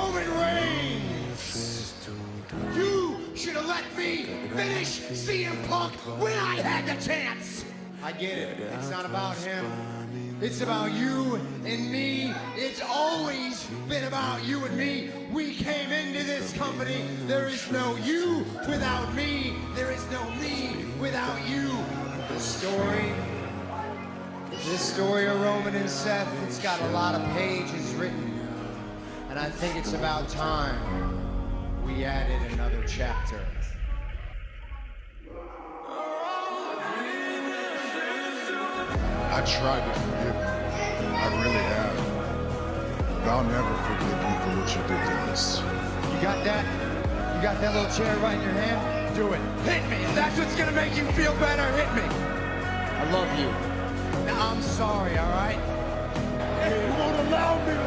Roman Reigns! You should have let me finish CM Punk when I had the chance! I get it. It's not about him. It's about you and me. It's always been about you and me. We came into this company. There is no you without me. There is no me without you. This story of Roman and Seth, it's got a lot of pages written. And I think it's about time we added another chapter. I tried to forgive you. I really have. But I'll never forgive you for what you did to us. You got that? You got that little chair right in your hand? Do it. Hit me. If that's what's gonna make you feel better, hit me. I love you. Now, I'm sorry, all right? You won't allow me to